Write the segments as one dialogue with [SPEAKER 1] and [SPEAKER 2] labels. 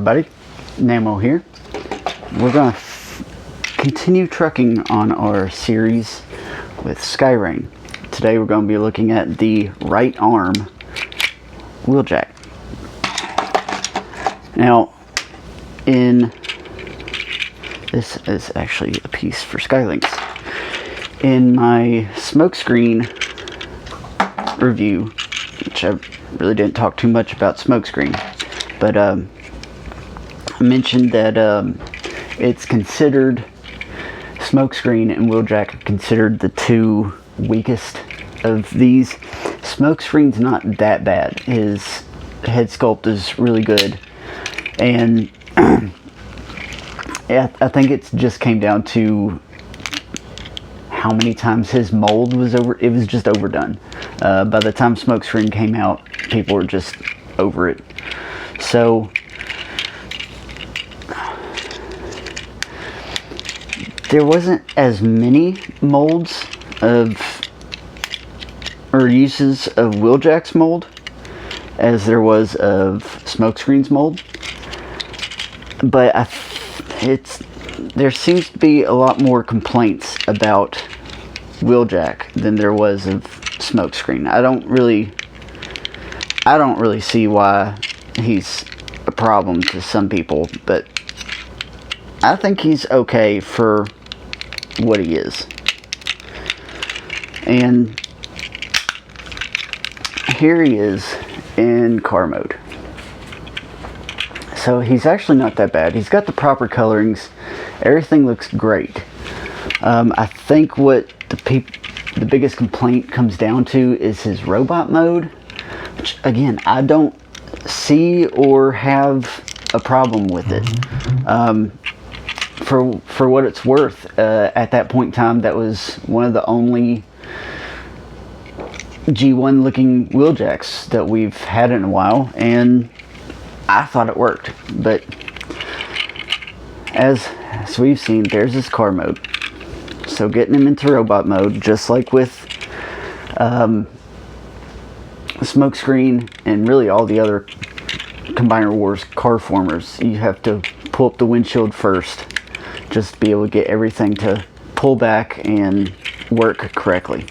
[SPEAKER 1] everybody, Namo here. We're going to continue trucking on our series with Skyreign. Today we're going to be looking at the right arm wheeljack. Now, this is actually a piece for Skylinks. In my smokescreen review, which I really didn't talk too much about smokescreen, but I mentioned that it's considered, smokescreen and wheeljack are considered the two weakest of these. Smokescreen's not that bad. His head sculpt is really good, and I think it just came down to how many times his mold was over. It was just overdone. By the time smokescreen came out, people were just over it. So there wasn't as many molds of or uses of wheeljack's mold as there was of smokescreen's mold, but there seems to be a lot more complaints about wheeljack than there was of smokescreen. I don't really see why he's a problem to some people, but I think he's okay for what he is. And here he is in car mode. So he's actually not that bad. He's got the proper colorings. Everything looks great. I think what the biggest complaint comes down to is his robot mode, which again, I don't see or have a problem with it. For what it's worth, at that point in time, that was one of the only G1 looking wheeljacks that we've had in a while, and I thought it worked. But as we've seen, there's his car mode. So getting him into robot mode, just like with smokescreen and really all the other Combiner Wars car formers, you have to pull up the windshield first just to be able to get everything to pull back and work correctly.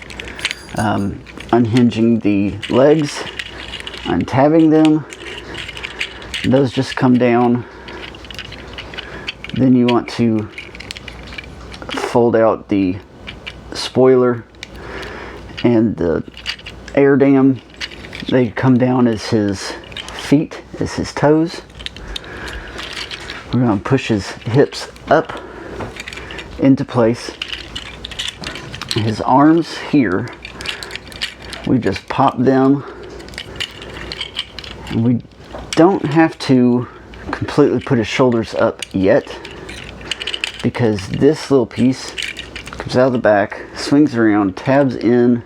[SPEAKER 1] Unhinging the legs, untabbing them, those just come down. Then you want to fold out the spoiler and the air dam. They come down as his feet, as his toes. We're going to push his hips up into place. His arms here, we just pop them, and we don't have to completely put his shoulders up yet, because this little piece comes out of the back, swings around, tabs in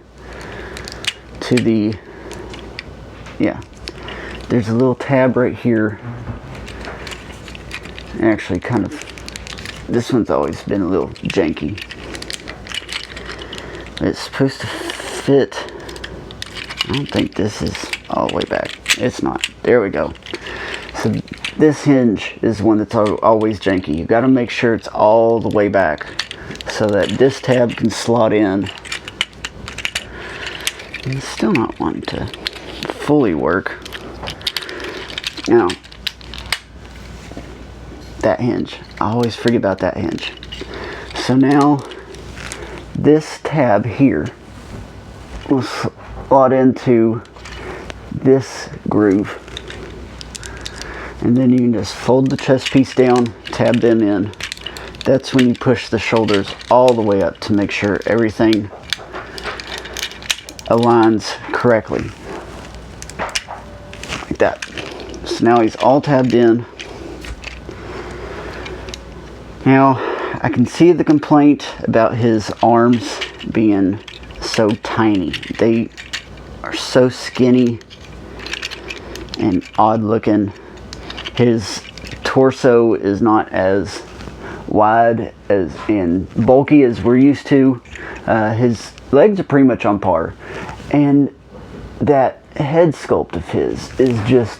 [SPEAKER 1] to the, there's a little tab right here. Actually, kind of, this one's always been a little janky. It's supposed to fit. I don't think this is all the way back. It's not. There we go. So this hinge is one that's always janky. You got to make sure it's all the way back so that this tab can slot in. And it's still not wanting to fully work. Now, that hinge. I always forget about that hinge. So now, this tab here will slot into this groove. And then you can just fold the chest piece down, tab them in. That's when you push the shoulders all the way up to make sure everything aligns correctly. Like that. So now he's all tabbed in. Now, I can see the complaint about his arms being so tiny. They are so skinny and odd looking. His torso is not as wide and bulky as we're used to. His legs are pretty much on par, and that head sculpt of his is just,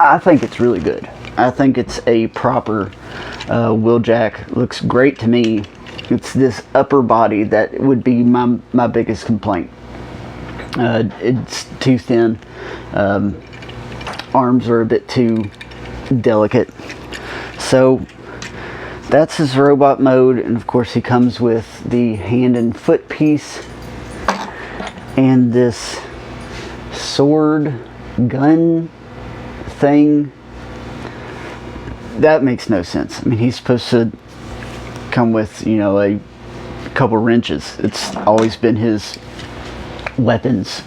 [SPEAKER 1] I think it's really good. I think it's a proper Wheeljack. Looks great to me. It's this upper body that would be my biggest complaint. It's too thin. Arms are a bit too delicate. So that's his robot mode, and of course he comes with the hand and foot piece and this sword gun thing. That makes no sense. I mean, he's supposed to come with, you know, a couple wrenches. It's always been his weapons,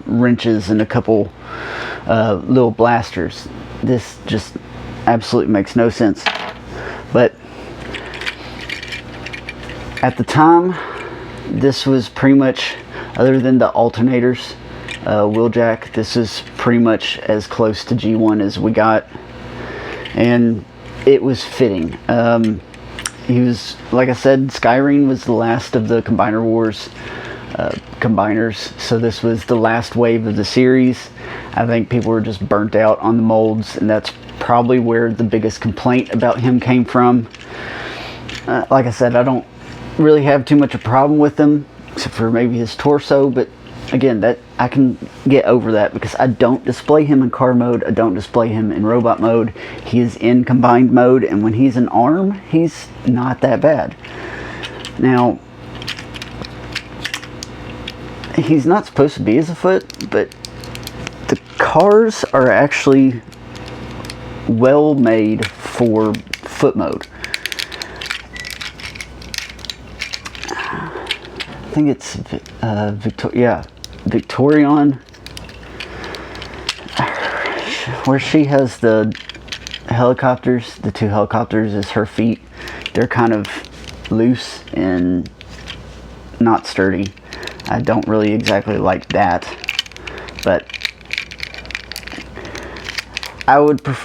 [SPEAKER 1] wrenches and a couple little blasters. This just absolutely makes no sense. But at the time, this was pretty much, other than the alternators, Wheeljack, this is pretty much as close to G1 as we got, and it was fitting. He was, like I said, Skyreign was the last of the Combiner Wars combiners, so this was the last wave of the series. I think people were just burnt out on the molds, and that's probably where the biggest complaint about him came from. Like I said, I don't really have too much of a problem with him, except for maybe his torso, but again, that I can get over that because I don't display him in car mode, I don't display him in robot mode. He is in combined mode, and when he's an arm, he's not that bad. Now, he's not supposed to be as a foot, but the cars are actually well made for foot mode. I think it's Victorion, where she has the helicopters. The two helicopters is her feet. They're kind of loose and not sturdy. I don't really exactly like that, but I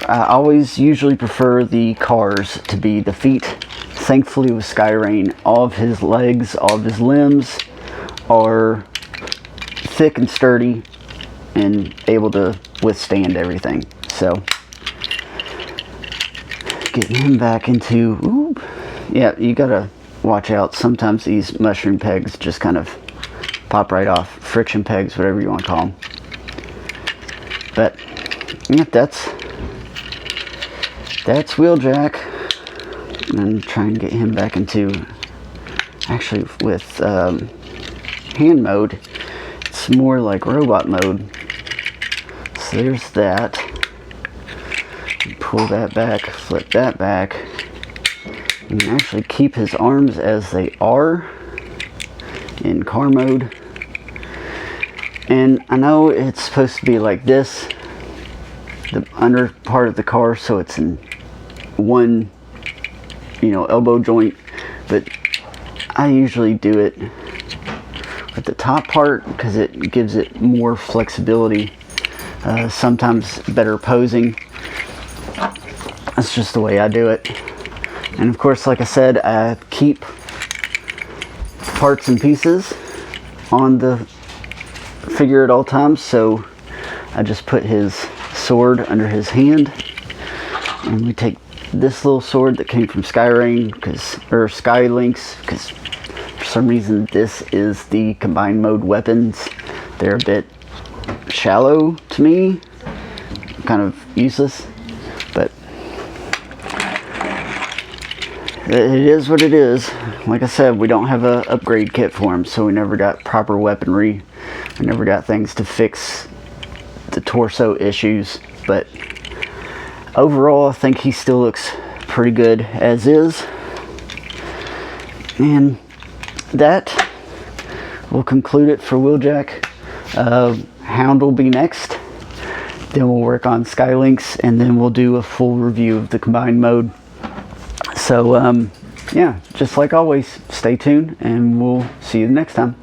[SPEAKER 1] always usually prefer the cars to be the feet. Thankfully with Skyreign, all of his legs, all of his limbs are thick and sturdy and able to withstand everything. So getting him back into, ooh, yeah, you gotta watch out. Sometimes these mushroom pegs just kind of pop right off. Friction pegs, whatever you want to call them. But yeah, that's Wheeljack. And try and get him back into, actually with hand mode, it's more like robot mode. So there's that. Pull that back, flip that back. You can actually keep his arms as they are in car mode. And I know it's supposed to be like this, the under part of the car, so it's in one, you know, elbow joint, but I usually do it with the top part because it gives it more flexibility, sometimes better posing. That's just the way I do it. And of course, like I said, I keep parts and pieces on the figure at all times, so I just put his sword under his hand, and we take this little sword that came from Skyreign, or Skylinks, because for some reason this is the combined mode weapons. They're a bit shallow to me, kind of useless, but it is what it is. Like I said, we don't have a upgrade kit for him, so we never got proper weaponry. We never got things to fix the torso issues, but overall, I think he still looks pretty good as is. And that will conclude it for Wheeljack. Hound will be next. Then we'll work on Skylinks, and then we'll do a full review of the combined mode. So, yeah, just like always, stay tuned, and we'll see you next time.